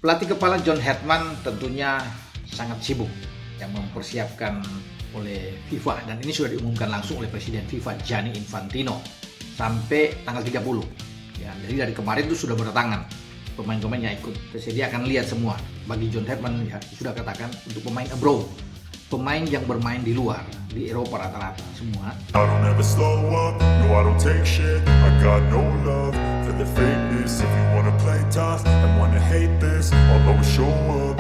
Pelatih kepala John Hetman tentunya sangat sibuk yang mempersiapkan oleh FIFA, dan ini sudah diumumkan langsung oleh Presiden FIFA Gianni Infantino sampai tanggal 30. Ya, jadi dari kemarin itu sudah berdatangan pemain-pemain yang ikut. Jadi akan lihat semua. Bagi John Hetman ya, sudah katakan untuk pemain abroad, pemain yang bermain di luar, di Eropa rata-rata semua. I don't ever slow up, no I don't take shit. I got no love for the fakeness. If you wanna play tough and wanna hate this, I'll always show up.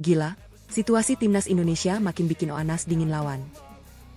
Gila, situasi timnas Indonesia makin bikin Oanas dingin lawan.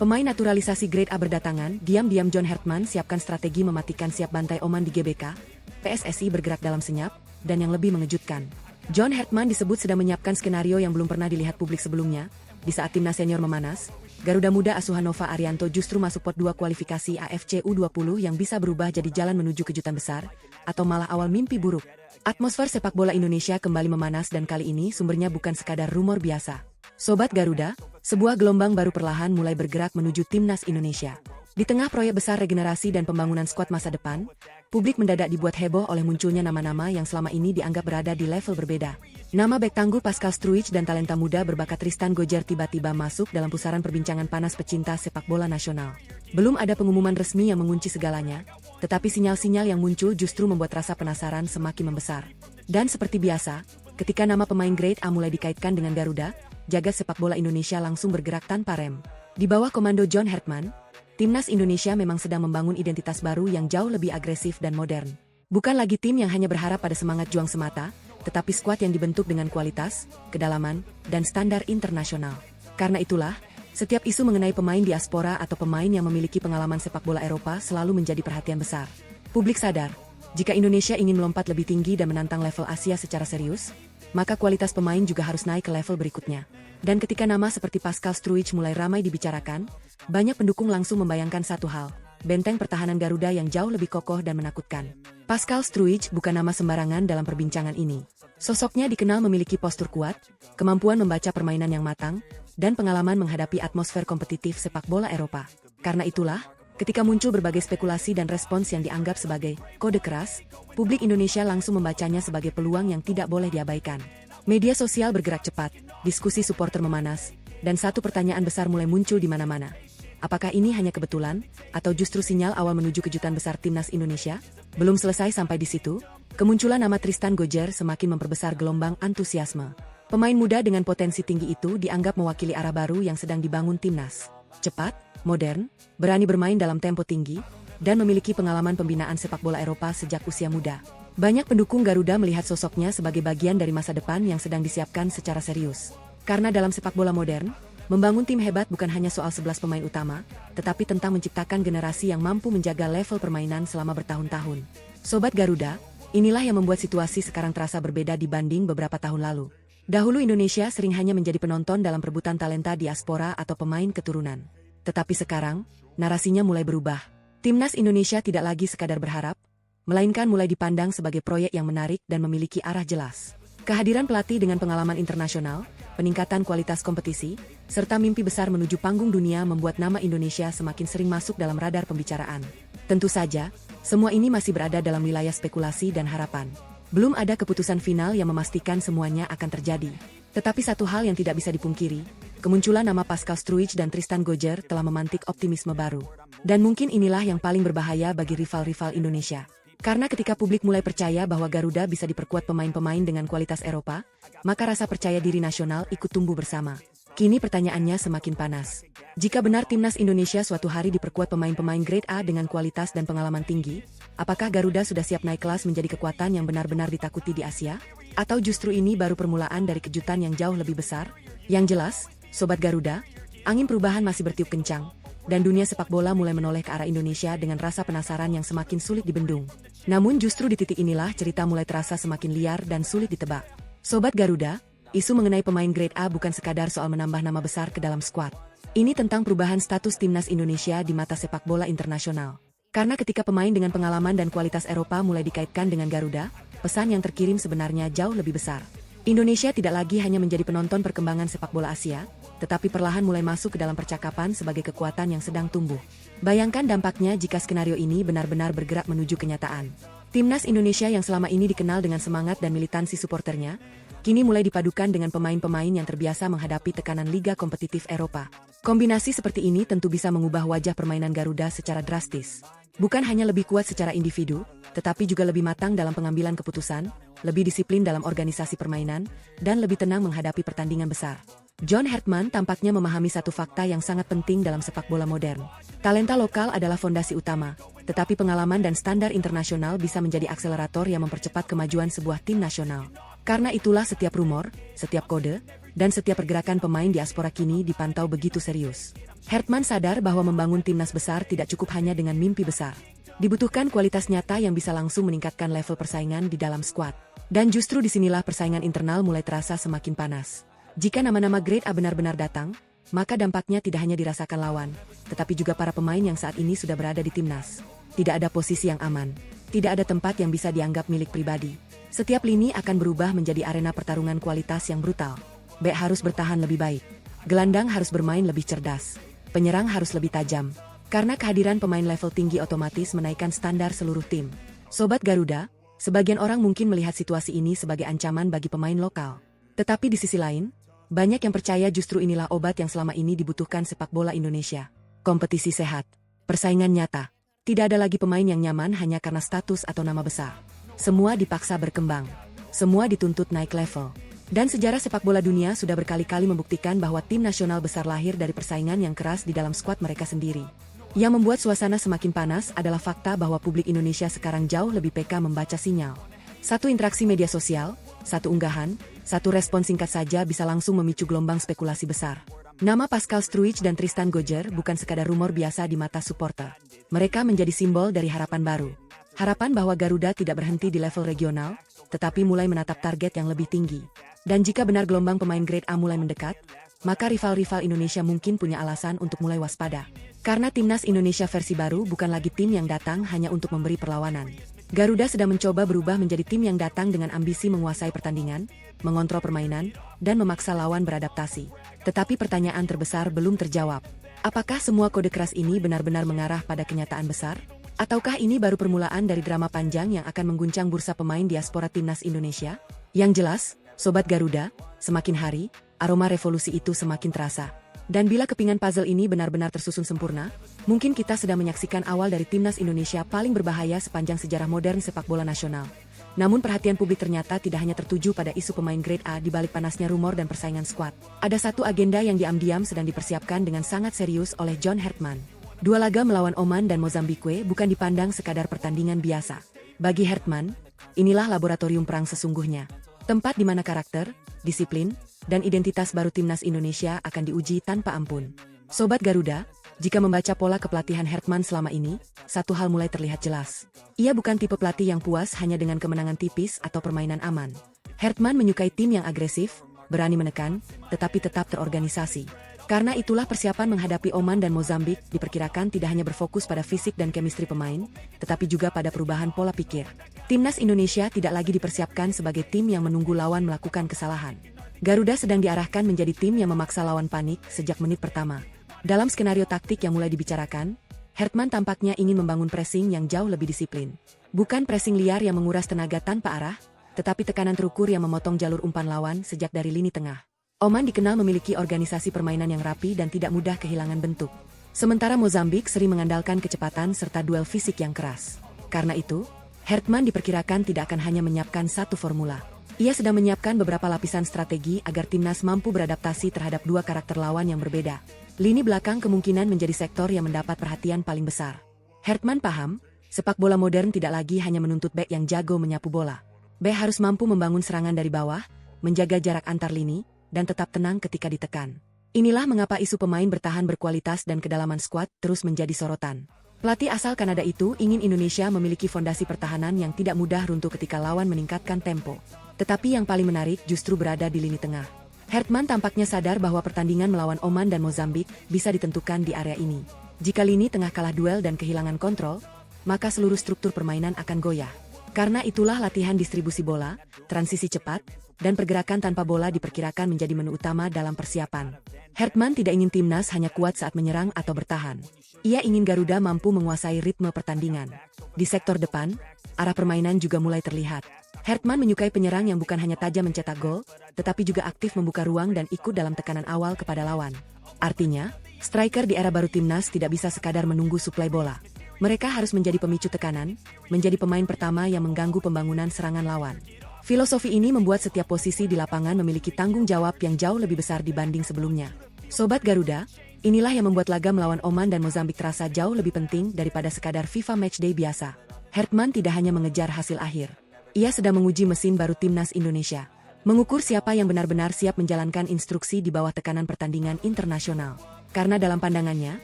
Pemain naturalisasi grade A berdatangan, diam-diam John Hetman siapkan strategi mematikan siap bantai Oman di GBK, PSSI bergerak dalam senyap, dan yang lebih mengejutkan. John Hetman disebut sedang menyiapkan skenario yang belum pernah dilihat publik sebelumnya. Di saat timnas senior memanas, Garuda muda asuhan Nova Arianto justru masuk pot 2 kualifikasi AFC U20 yang bisa berubah jadi jalan menuju kejutan besar, atau malah awal mimpi buruk. Atmosfer sepak bola Indonesia kembali memanas dan kali ini sumbernya bukan sekadar rumor biasa. Sobat Garuda, sebuah gelombang baru perlahan mulai bergerak menuju timnas Indonesia. Di tengah proyek besar regenerasi dan pembangunan skuad masa depan, publik mendadak dibuat heboh oleh munculnya nama-nama yang selama ini dianggap berada di level berbeda. Nama bek tangguh Pascal Struijk dan talenta muda berbakat Tristan Gojjer tiba-tiba masuk dalam pusaran perbincangan panas pecinta sepak bola nasional. Belum ada pengumuman resmi yang mengunci segalanya, tetapi sinyal-sinyal yang muncul justru membuat rasa penasaran semakin membesar. Dan seperti biasa, ketika nama pemain grade A mulai dikaitkan dengan Garuda, jagat sepak bola Indonesia langsung bergerak tanpa rem. Di bawah komando John Hetman, timnas Indonesia memang sedang membangun identitas baru yang jauh lebih agresif dan modern. Bukan lagi tim yang hanya berharap pada semangat juang semata, tetapi skuad yang dibentuk dengan kualitas, kedalaman, dan standar internasional. Karena itulah, setiap isu mengenai pemain diaspora atau pemain yang memiliki pengalaman sepak bola Eropa selalu menjadi perhatian besar. Publik sadar, jika Indonesia ingin melompat lebih tinggi dan menantang level Asia secara serius, maka kualitas pemain juga harus naik ke level berikutnya. Dan ketika nama seperti Pascal Struijk mulai ramai dibicarakan, banyak pendukung langsung membayangkan satu hal, benteng pertahanan Garuda yang jauh lebih kokoh dan menakutkan. Pascal Struijk bukan nama sembarangan dalam perbincangan ini. Sosoknya dikenal memiliki postur kuat, kemampuan membaca permainan yang matang, dan pengalaman menghadapi atmosfer kompetitif sepak bola Eropa. Karena itulah, ketika muncul berbagai spekulasi dan respons yang dianggap sebagai kode keras, publik Indonesia langsung membacanya sebagai peluang yang tidak boleh diabaikan. Media sosial bergerak cepat, diskusi supporter memanas, dan satu pertanyaan besar mulai muncul di mana-mana. Apakah ini hanya kebetulan, atau justru sinyal awal menuju kejutan besar timnas Indonesia? Belum selesai sampai di situ, kemunculan nama Tristan Gojjer semakin memperbesar gelombang antusiasme. Pemain muda dengan potensi tinggi itu dianggap mewakili arah baru yang sedang dibangun timnas. Cepat, modern, berani bermain dalam tempo tinggi, dan memiliki pengalaman pembinaan sepak bola Eropa sejak usia muda. Banyak pendukung Garuda melihat sosoknya sebagai bagian dari masa depan yang sedang disiapkan secara serius. Karena dalam sepak bola modern, membangun tim hebat bukan hanya soal 11 pemain utama, tetapi tentang menciptakan generasi yang mampu menjaga level permainan selama bertahun-tahun. Sobat Garuda, inilah yang membuat situasi sekarang terasa berbeda dibanding beberapa tahun lalu. Dahulu Indonesia sering hanya menjadi penonton dalam perebutan talenta diaspora atau pemain keturunan. Tetapi sekarang, narasinya mulai berubah. Timnas Indonesia tidak lagi sekadar berharap, melainkan mulai dipandang sebagai proyek yang menarik dan memiliki arah jelas. Kehadiran pelatih dengan pengalaman internasional, peningkatan kualitas kompetisi, serta mimpi besar menuju panggung dunia membuat nama Indonesia semakin sering masuk dalam radar pembicaraan. Tentu saja, semua ini masih berada dalam wilayah spekulasi dan harapan. Belum ada keputusan final yang memastikan semuanya akan terjadi. Tetapi satu hal yang tidak bisa dipungkiri, kemunculan nama Pascal Struijk dan Tristan Gojjer telah memantik optimisme baru. Dan mungkin inilah yang paling berbahaya bagi rival-rival Indonesia. Karena ketika publik mulai percaya bahwa Garuda bisa diperkuat pemain-pemain dengan kualitas Eropa, maka rasa percaya diri nasional ikut tumbuh bersama. Kini pertanyaannya semakin panas. Jika benar timnas Indonesia suatu hari diperkuat pemain-pemain grade A dengan kualitas dan pengalaman tinggi, apakah Garuda sudah siap naik kelas menjadi kekuatan yang benar-benar ditakuti di Asia? Atau justru ini baru permulaan dari kejutan yang jauh lebih besar? Yang jelas, Sobat Garuda, angin perubahan masih bertiup kencang, dan dunia sepak bola mulai menoleh ke arah Indonesia dengan rasa penasaran yang semakin sulit dibendung. Namun justru di titik inilah cerita mulai terasa semakin liar dan sulit ditebak. Sobat Garuda, isu mengenai pemain grade A bukan sekadar soal menambah nama besar ke dalam skuad. Ini tentang perubahan status timnas Indonesia di mata sepak bola internasional. Karena ketika pemain dengan pengalaman dan kualitas Eropa mulai dikaitkan dengan Garuda, pesan yang terkirim sebenarnya jauh lebih besar. Indonesia tidak lagi hanya menjadi penonton perkembangan sepak bola Asia, tetapi perlahan mulai masuk ke dalam percakapan sebagai kekuatan yang sedang tumbuh. Bayangkan dampaknya jika skenario ini benar-benar bergerak menuju kenyataan. Timnas Indonesia yang selama ini dikenal dengan semangat dan militansi suporternya, kini mulai dipadukan dengan pemain-pemain yang terbiasa menghadapi tekanan liga kompetitif Eropa. Kombinasi seperti ini tentu bisa mengubah wajah permainan Garuda secara drastis. Bukan hanya lebih kuat secara individu, tetapi juga lebih matang dalam pengambilan keputusan, lebih disiplin dalam organisasi permainan, dan lebih tenang menghadapi pertandingan besar. John Hartman tampaknya memahami satu fakta yang sangat penting dalam sepak bola modern. Talenta lokal adalah fondasi utama, tetapi pengalaman dan standar internasional bisa menjadi akselerator yang mempercepat kemajuan sebuah tim nasional. Karena itulah setiap rumor, setiap kode, dan setiap pergerakan pemain diaspora kini dipantau begitu serius. Hartman sadar bahwa membangun timnas besar tidak cukup hanya dengan mimpi besar. Dibutuhkan kualitas nyata yang bisa langsung meningkatkan level persaingan di dalam skuad. Dan justru disinilah persaingan internal mulai terasa semakin panas. Jika nama-nama Grade A benar-benar datang, maka dampaknya tidak hanya dirasakan lawan, tetapi juga para pemain yang saat ini sudah berada di timnas. Tidak ada posisi yang aman, tidak ada tempat yang bisa dianggap milik pribadi. Setiap lini akan berubah menjadi arena pertarungan kualitas yang brutal. Bek harus bertahan lebih baik, gelandang harus bermain lebih cerdas, penyerang harus lebih tajam. Karena kehadiran pemain level tinggi otomatis menaikkan standar seluruh tim. Sobat Garuda, sebagian orang mungkin melihat situasi ini sebagai ancaman bagi pemain lokal. Tetapi di sisi lain, banyak yang percaya justru inilah obat yang selama ini dibutuhkan sepak bola Indonesia. Kompetisi sehat, persaingan nyata. Tidak ada lagi pemain yang nyaman hanya karena status atau nama besar. Semua dipaksa berkembang. Semua dituntut naik level. Dan sejarah sepak bola dunia sudah berkali-kali membuktikan bahwa tim nasional besar lahir dari persaingan yang keras di dalam skuad mereka sendiri. Yang membuat suasana semakin panas adalah fakta bahwa publik Indonesia sekarang jauh lebih peka membaca sinyal. Satu interaksi media sosial, satu unggahan, satu respon singkat saja bisa langsung memicu gelombang spekulasi besar. Nama Pascal Struijk dan Tristan Gojjer bukan sekadar rumor biasa di mata supporter. Mereka menjadi simbol dari harapan baru. Harapan bahwa Garuda tidak berhenti di level regional, tetapi mulai menatap target yang lebih tinggi. Dan jika benar gelombang pemain Grade A mulai mendekat, maka rival-rival Indonesia mungkin punya alasan untuk mulai waspada. Karena timnas Indonesia versi baru bukan lagi tim yang datang hanya untuk memberi perlawanan. Garuda sedang mencoba berubah menjadi tim yang datang dengan ambisi menguasai pertandingan, mengontrol permainan, dan memaksa lawan beradaptasi. Tetapi pertanyaan terbesar belum terjawab. Apakah semua kode keras ini benar-benar mengarah pada kenyataan besar? Ataukah ini baru permulaan dari drama panjang yang akan mengguncang bursa pemain diaspora timnas Indonesia? Yang jelas, Sobat Garuda, semakin hari, aroma revolusi itu semakin terasa. Dan bila kepingan puzzle ini benar-benar tersusun sempurna, mungkin kita sedang menyaksikan awal dari timnas Indonesia paling berbahaya sepanjang sejarah modern sepak bola nasional. Namun perhatian publik ternyata tidak hanya tertuju pada isu pemain Grade A di balik panasnya rumor dan persaingan skuad. Ada satu agenda yang diam-diam sedang dipersiapkan dengan sangat serius oleh John Hartman. Dua laga melawan Oman dan Mozambikwe bukan dipandang sekadar pertandingan biasa. Bagi Hartman, inilah laboratorium perang sesungguhnya. Tempat di mana karakter, disiplin, dan identitas baru timnas Indonesia akan diuji tanpa ampun. Sobat Garuda, jika membaca pola kepelatihan Hartman selama ini, satu hal mulai terlihat jelas. Ia bukan tipe pelatih yang puas hanya dengan kemenangan tipis atau permainan aman. Hartman menyukai tim yang agresif, berani menekan, tetapi tetap terorganisasi. Karena itulah persiapan menghadapi Oman dan Mozambik diperkirakan tidak hanya berfokus pada fisik dan chemistry pemain, tetapi juga pada perubahan pola pikir. Timnas Indonesia tidak lagi dipersiapkan sebagai tim yang menunggu lawan melakukan kesalahan. Garuda sedang diarahkan menjadi tim yang memaksa lawan panik sejak menit pertama. Dalam skenario taktik yang mulai dibicarakan, Hartman tampaknya ingin membangun pressing yang jauh lebih disiplin. Bukan pressing liar yang menguras tenaga tanpa arah, tetapi tekanan terukur yang memotong jalur umpan lawan sejak dari lini tengah. Oman dikenal memiliki organisasi permainan yang rapi dan tidak mudah kehilangan bentuk. Sementara Mozambik sering mengandalkan kecepatan serta duel fisik yang keras. Karena itu, Hartman diperkirakan tidak akan hanya menyiapkan satu formula. Ia sedang menyiapkan beberapa lapisan strategi agar timnas mampu beradaptasi terhadap dua karakter lawan yang berbeda. Lini belakang kemungkinan menjadi sektor yang mendapat perhatian paling besar. Hartman paham, sepak bola modern tidak lagi hanya menuntut bek yang jago menyapu bola. Bek harus mampu membangun serangan dari bawah, menjaga jarak antar lini, dan tetap tenang ketika ditekan. Inilah mengapa isu pemain bertahan berkualitas dan kedalaman skuad terus menjadi sorotan. Pelatih asal Kanada itu ingin Indonesia memiliki fondasi pertahanan yang tidak mudah runtuh ketika lawan meningkatkan tempo. Tetapi yang paling menarik justru berada di lini tengah. Hartman tampaknya sadar bahwa pertandingan melawan Oman dan Mozambik bisa ditentukan di area ini. Jika lini tengah kalah duel dan kehilangan kontrol, maka seluruh struktur permainan akan goyah. Karena itulah latihan distribusi bola, transisi cepat, dan pergerakan tanpa bola diperkirakan menjadi menu utama dalam persiapan. Hertman tidak ingin timnas hanya kuat saat menyerang atau bertahan. Ia ingin Garuda mampu menguasai ritme pertandingan. Di sektor depan, arah permainan juga mulai terlihat. Hertman menyukai penyerang yang bukan hanya tajam mencetak gol, tetapi juga aktif membuka ruang dan ikut dalam tekanan awal kepada lawan. Artinya, striker di era baru timnas tidak bisa sekadar menunggu suplai bola. Mereka harus menjadi pemicu tekanan, menjadi pemain pertama yang mengganggu pembangunan serangan lawan. Filosofi ini membuat setiap posisi di lapangan memiliki tanggung jawab yang jauh lebih besar dibanding sebelumnya. Sobat Garuda, inilah yang membuat laga melawan Oman dan Mozambik terasa jauh lebih penting daripada sekadar FIFA Matchday biasa. Hertman tidak hanya mengejar hasil akhir. Ia sedang menguji mesin baru timnas Indonesia. Mengukur siapa yang benar-benar siap menjalankan instruksi di bawah tekanan pertandingan internasional. Karena dalam pandangannya,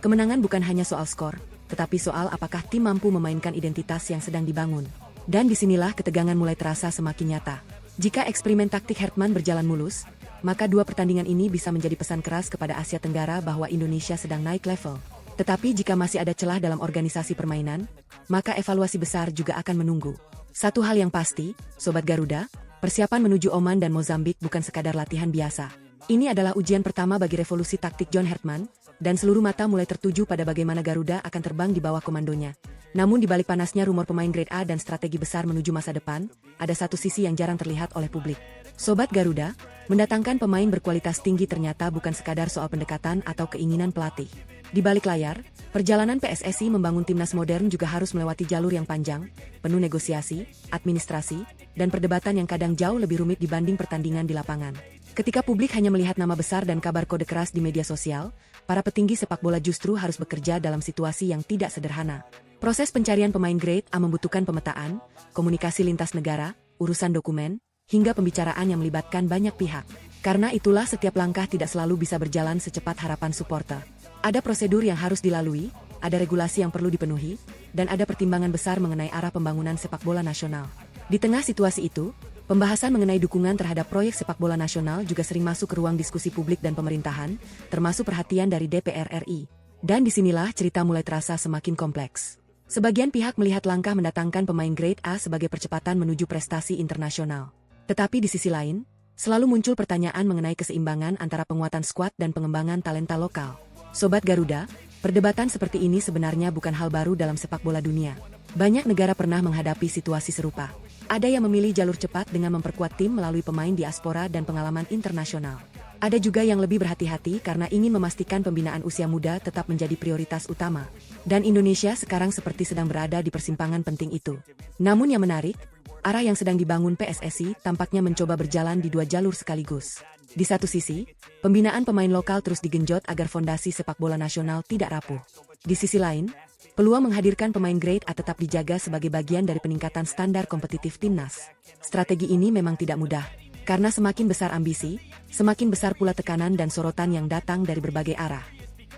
kemenangan bukan hanya soal skor, tetapi soal apakah tim mampu memainkan identitas yang sedang dibangun. Dan disinilah ketegangan mulai terasa semakin nyata. Jika eksperimen taktik Hertman berjalan mulus, maka dua pertandingan ini bisa menjadi pesan keras kepada Asia Tenggara bahwa Indonesia sedang naik level. Tetapi jika masih ada celah dalam organisasi permainan, maka evaluasi besar juga akan menunggu. Satu hal yang pasti, Sobat Garuda, persiapan menuju Oman dan Mozambik bukan sekadar latihan biasa. Ini adalah ujian pertama bagi revolusi taktik John Hertman, dan seluruh mata mulai tertuju pada bagaimana Garuda akan terbang di bawah komandonya. Namun di balik panasnya rumor pemain grade A dan strategi besar menuju masa depan, ada satu sisi yang jarang terlihat oleh publik. Sobat Garuda, mendatangkan pemain berkualitas tinggi ternyata bukan sekadar soal pendekatan atau keinginan pelatih. Di balik layar, perjalanan PSSI membangun timnas modern juga harus melewati jalur yang panjang, penuh negosiasi, administrasi, dan perdebatan yang kadang jauh lebih rumit dibanding pertandingan di lapangan. Ketika publik hanya melihat nama besar dan kabar kode keras di media sosial, para petinggi sepak bola justru harus bekerja dalam situasi yang tidak sederhana. Proses pencarian pemain grade A membutuhkan pemetaan, komunikasi lintas negara, urusan dokumen, hingga pembicaraan yang melibatkan banyak pihak. Karena itulah setiap langkah tidak selalu bisa berjalan secepat harapan supporter. Ada prosedur yang harus dilalui, ada regulasi yang perlu dipenuhi, dan ada pertimbangan besar mengenai arah pembangunan sepak bola nasional. Di tengah situasi itu, pembahasan mengenai dukungan terhadap proyek sepak bola nasional juga sering masuk ke ruang diskusi publik dan pemerintahan, termasuk perhatian dari DPR RI. Dan disinilah cerita mulai terasa semakin kompleks. Sebagian pihak melihat langkah mendatangkan pemain grade A sebagai percepatan menuju prestasi internasional. Tetapi di sisi lain, selalu muncul pertanyaan mengenai keseimbangan antara penguatan skuad dan pengembangan talenta lokal. Sobat Garuda, perdebatan seperti ini sebenarnya bukan hal baru dalam sepak bola dunia. Banyak negara pernah menghadapi situasi serupa. Ada yang memilih jalur cepat dengan memperkuat tim melalui pemain diaspora dan pengalaman internasional. Ada juga yang lebih berhati-hati karena ingin memastikan pembinaan usia muda tetap menjadi prioritas utama. Dan Indonesia sekarang seperti sedang berada di persimpangan penting itu. Namun yang menarik, arah yang sedang dibangun PSSI tampaknya mencoba berjalan di dua jalur sekaligus. Di satu sisi, pembinaan pemain lokal terus digenjot agar fondasi sepak bola nasional tidak rapuh. Di sisi lain, peluang menghadirkan pemain grade A tetap dijaga sebagai bagian dari peningkatan standar kompetitif timnas. Strategi ini memang tidak mudah, karena semakin besar ambisi, semakin besar pula tekanan dan sorotan yang datang dari berbagai arah.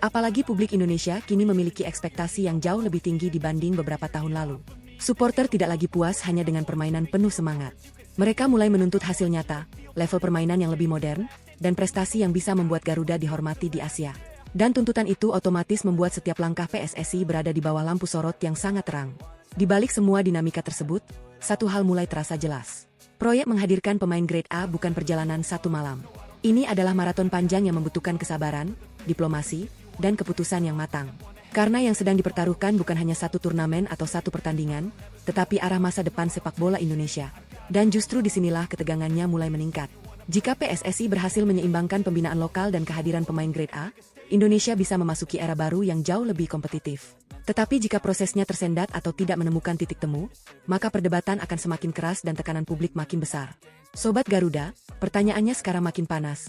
Apalagi publik Indonesia kini memiliki ekspektasi yang jauh lebih tinggi dibanding beberapa tahun lalu. Supporter tidak lagi puas hanya dengan permainan penuh semangat. Mereka mulai menuntut hasil nyata, level permainan yang lebih modern, dan prestasi yang bisa membuat Garuda dihormati di Asia. Dan tuntutan itu otomatis membuat setiap langkah PSSI berada di bawah lampu sorot yang sangat terang. Di balik semua dinamika tersebut, satu hal mulai terasa jelas. Proyek menghadirkan pemain grade A bukan perjalanan satu malam. Ini adalah maraton panjang yang membutuhkan kesabaran, diplomasi, dan keputusan yang matang. Karena yang sedang dipertaruhkan bukan hanya satu turnamen atau satu pertandingan, tetapi arah masa depan sepak bola Indonesia. Dan justru disinilah ketegangannya mulai meningkat. Jika PSSI berhasil menyeimbangkan pembinaan lokal dan kehadiran pemain grade A, Indonesia bisa memasuki era baru yang jauh lebih kompetitif. Tetapi jika prosesnya tersendat atau tidak menemukan titik temu, maka perdebatan akan semakin keras dan tekanan publik makin besar. Sobat Garuda, pertanyaannya sekarang makin panas.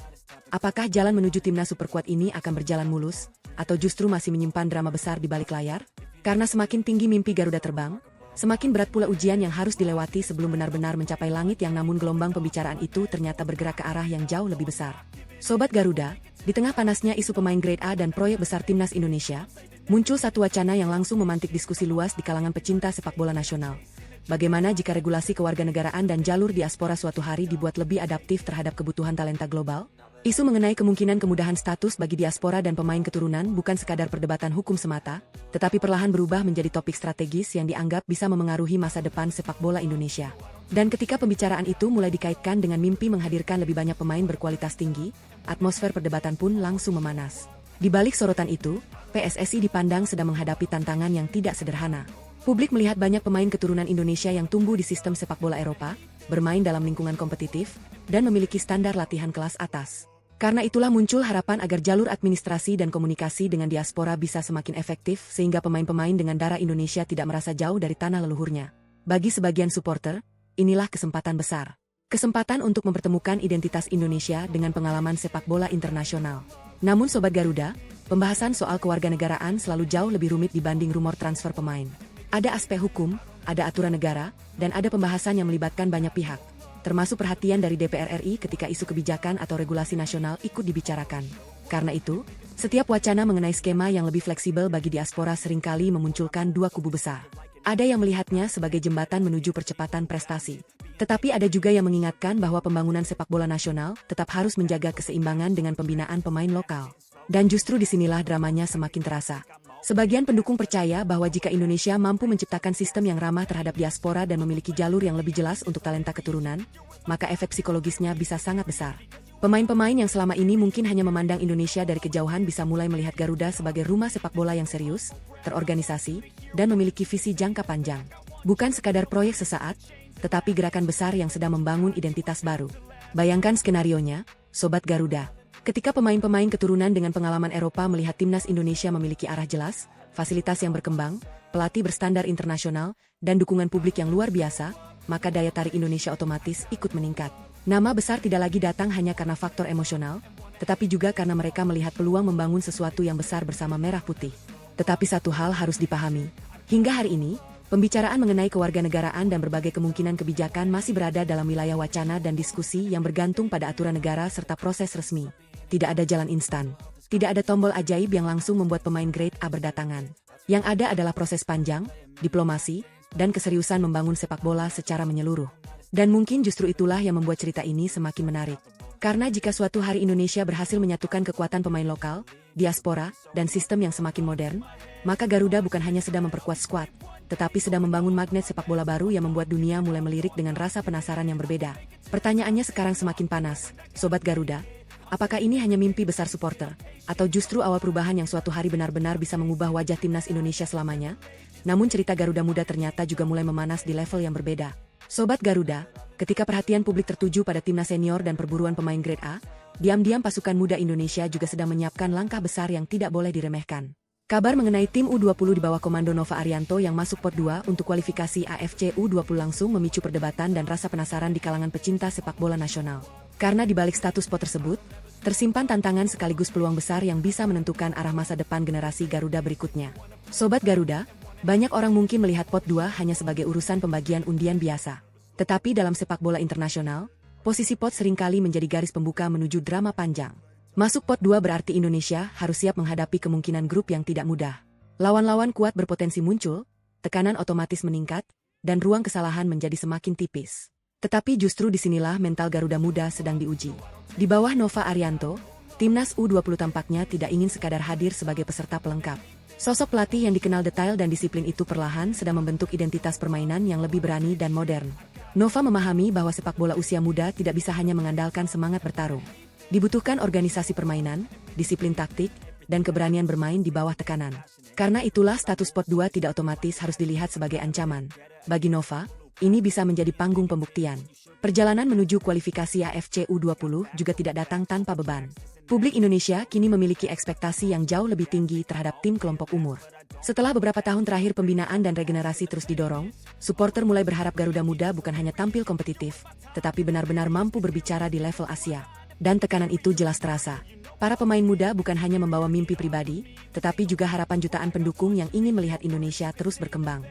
Apakah jalan menuju timnas superkuat ini akan berjalan mulus, atau justru masih menyimpan drama besar di balik layar? Karena semakin tinggi mimpi Garuda terbang, semakin berat pula ujian yang harus dilewati sebelum benar-benar mencapai langit yang namun gelombang pembicaraan itu ternyata bergerak ke arah yang jauh lebih besar. Sobat Garuda, di tengah panasnya isu pemain grade A dan proyek besar timnas Indonesia, muncul satu wacana yang langsung memantik diskusi luas di kalangan pecinta sepak bola nasional. bagaimana jika regulasi kewarganegaraan dan jalur diaspora suatu hari dibuat lebih adaptif terhadap kebutuhan talenta global? Isu mengenai kemungkinan kemudahan status bagi diaspora dan pemain keturunan bukan sekadar perdebatan hukum semata, tetapi perlahan berubah menjadi topik strategis yang dianggap bisa memengaruhi masa depan sepak bola Indonesia. Dan ketika pembicaraan itu mulai dikaitkan dengan mimpi menghadirkan lebih banyak pemain berkualitas tinggi, atmosfer perdebatan pun langsung memanas. Di balik sorotan itu, PSSI dipandang sedang menghadapi tantangan yang tidak sederhana. Publik melihat banyak pemain keturunan Indonesia yang tumbuh di sistem sepak bola Eropa, bermain dalam lingkungan kompetitif, dan memiliki standar latihan kelas atas. Karena itulah muncul harapan agar jalur administrasi dan komunikasi dengan diaspora bisa semakin efektif sehingga pemain-pemain dengan darah Indonesia tidak merasa jauh dari tanah leluhurnya. Bagi sebagian supporter, inilah kesempatan besar. Kesempatan untuk mempertemukan identitas Indonesia dengan pengalaman sepak bola internasional. Namun Sobat Garuda, pembahasan soal kewarganegaraan selalu jauh lebih rumit dibanding rumor transfer pemain. Ada aspek hukum, ada aturan negara, dan ada pembahasan yang melibatkan banyak pihak. Termasuk perhatian dari DPR RI ketika isu kebijakan atau regulasi nasional ikut dibicarakan. Karena itu, setiap wacana mengenai skema yang lebih fleksibel bagi diaspora seringkali memunculkan dua kubu besar. Ada yang melihatnya sebagai jembatan menuju percepatan prestasi. Tetapi ada juga yang mengingatkan bahwa pembangunan sepak bola nasional tetap harus menjaga keseimbangan dengan pembinaan pemain lokal. Dan justru disinilah dramanya semakin terasa. Sebagian pendukung percaya bahwa jika Indonesia mampu menciptakan sistem yang ramah terhadap diaspora dan memiliki jalur yang lebih jelas untuk talenta keturunan, maka efek psikologisnya bisa sangat besar. Pemain-pemain yang selama ini mungkin hanya memandang Indonesia dari kejauhan bisa mulai melihat Garuda sebagai rumah sepak bola yang serius, terorganisasi, dan memiliki visi jangka panjang. Bukan sekadar proyek sesaat, tetapi gerakan besar yang sedang membangun identitas baru. Bayangkan skenarionya, Sobat Garuda. Ketika pemain-pemain keturunan dengan pengalaman Eropa melihat timnas Indonesia memiliki arah jelas, fasilitas yang berkembang, pelatih berstandar internasional, dan dukungan publik yang luar biasa, maka daya tarik Indonesia otomatis ikut meningkat. Nama besar tidak lagi datang hanya karena faktor emosional, tetapi juga karena mereka melihat peluang membangun sesuatu yang besar bersama Merah Putih. Tetapi satu hal harus dipahami. Hingga hari ini, pembicaraan mengenai kewarganegaraan dan berbagai kemungkinan kebijakan masih berada dalam wilayah wacana dan diskusi yang bergantung pada aturan negara serta proses resmi. Tidak ada jalan instan. Tidak ada tombol ajaib yang langsung membuat pemain grade A berdatangan. Yang ada adalah proses panjang, diplomasi, dan keseriusan membangun sepak bola secara menyeluruh. Dan mungkin justru itulah yang membuat cerita ini semakin menarik. Karena jika suatu hari Indonesia berhasil menyatukan kekuatan pemain lokal, diaspora, dan sistem yang semakin modern, maka Garuda bukan hanya sedang memperkuat skuad, tetapi sedang membangun magnet sepak bola baru yang membuat dunia mulai melirik dengan rasa penasaran yang berbeda. Pertanyaannya sekarang semakin panas, Sobat Garuda. Apakah ini hanya mimpi besar supporter, atau justru awal perubahan yang suatu hari benar-benar bisa mengubah wajah timnas Indonesia selamanya? Namun cerita Garuda Muda ternyata juga mulai memanas di level yang berbeda. Sobat Garuda, ketika perhatian publik tertuju pada timnas senior dan perburuan pemain grade A, diam-diam pasukan muda Indonesia juga sedang menyiapkan langkah besar yang tidak boleh diremehkan. Kabar mengenai tim U20 di bawah komando Nova Arianto yang masuk pot 2 untuk kualifikasi AFC U20 langsung memicu perdebatan dan rasa penasaran di kalangan pecinta sepak bola nasional. Karena di balik status pot tersebut, tersimpan tantangan sekaligus peluang besar yang bisa menentukan arah masa depan generasi Garuda berikutnya. Sobat Garuda, banyak orang mungkin melihat pot 2 hanya sebagai urusan pembagian undian biasa. Tetapi dalam sepak bola internasional, posisi pot seringkali menjadi garis pembuka menuju drama panjang. Masuk pot 2 berarti Indonesia harus siap menghadapi kemungkinan grup yang tidak mudah. Lawan-lawan kuat berpotensi muncul, tekanan otomatis meningkat, dan ruang kesalahan menjadi semakin tipis. Tetapi justru disinilah mental Garuda Muda sedang diuji. Di bawah Nova Arianto, timnas U20 tampaknya tidak ingin sekadar hadir sebagai peserta pelengkap. Sosok pelatih yang dikenal detail dan disiplin itu perlahan sedang membentuk identitas permainan yang lebih berani dan modern. Nova memahami bahwa sepak bola usia muda tidak bisa hanya mengandalkan semangat bertarung. Dibutuhkan organisasi permainan, disiplin taktik, dan keberanian bermain di bawah tekanan. Karena itulah status pot 2 tidak otomatis harus dilihat sebagai ancaman. Bagi Nova, ini bisa menjadi panggung pembuktian. Perjalanan menuju kualifikasi AFC U20 juga tidak datang tanpa beban. Publik Indonesia kini memiliki ekspektasi yang jauh lebih tinggi terhadap tim kelompok umur. Setelah beberapa tahun terakhir pembinaan dan regenerasi terus didorong, supporter mulai berharap Garuda Muda bukan hanya tampil kompetitif, tetapi benar-benar mampu berbicara di level Asia. Dan tekanan itu jelas terasa. Para pemain muda bukan hanya membawa mimpi pribadi, tetapi juga harapan jutaan pendukung yang ingin melihat Indonesia terus berkembang.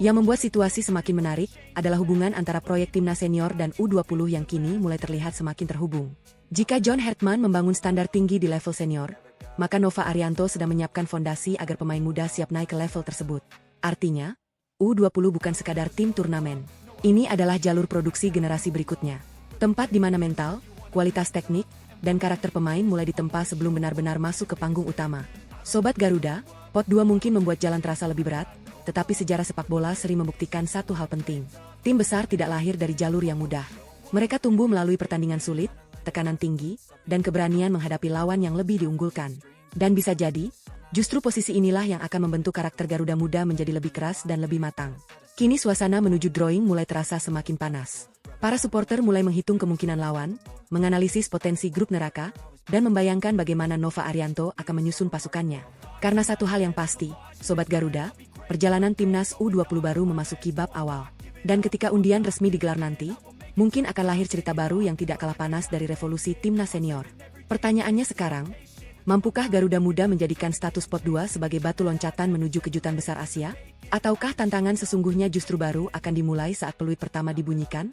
Yang membuat situasi semakin menarik adalah hubungan antara proyek timnas senior dan U20 yang kini mulai terlihat semakin terhubung. Jika John Hertman membangun standar tinggi di level senior, maka Nova Arianto sedang menyiapkan fondasi agar pemain muda siap naik ke level tersebut. Artinya, U20 bukan sekadar tim turnamen. Ini adalah jalur produksi generasi berikutnya. Tempat di mana mental, kualitas teknik, dan karakter pemain mulai ditempa sebelum benar-benar masuk ke panggung utama. Sobat Garuda, Pot 2 mungkin membuat jalan terasa lebih berat, tetapi sejarah sepak bola sering membuktikan satu hal penting. Tim besar tidak lahir dari jalur yang mudah. Mereka tumbuh melalui pertandingan sulit, tekanan tinggi, dan keberanian menghadapi lawan yang lebih diunggulkan. Dan bisa jadi, justru posisi inilah yang akan membentuk karakter Garuda Muda menjadi lebih keras dan lebih matang. Kini suasana menuju drawing mulai terasa semakin panas. Para supporter mulai menghitung kemungkinan lawan, menganalisis potensi grup neraka, dan membayangkan bagaimana Nova Arianto akan menyusun pasukannya. Karena satu hal yang pasti, Sobat Garuda, perjalanan timnas U20 baru memasuki bab awal. Dan ketika undian resmi digelar nanti, mungkin akan lahir cerita baru yang tidak kalah panas dari revolusi timnas senior. Pertanyaannya sekarang, mampukah Garuda Muda menjadikan status Pot 2 sebagai batu loncatan menuju kejutan besar Asia? Ataukah tantangan sesungguhnya justru baru akan dimulai saat peluit pertama dibunyikan?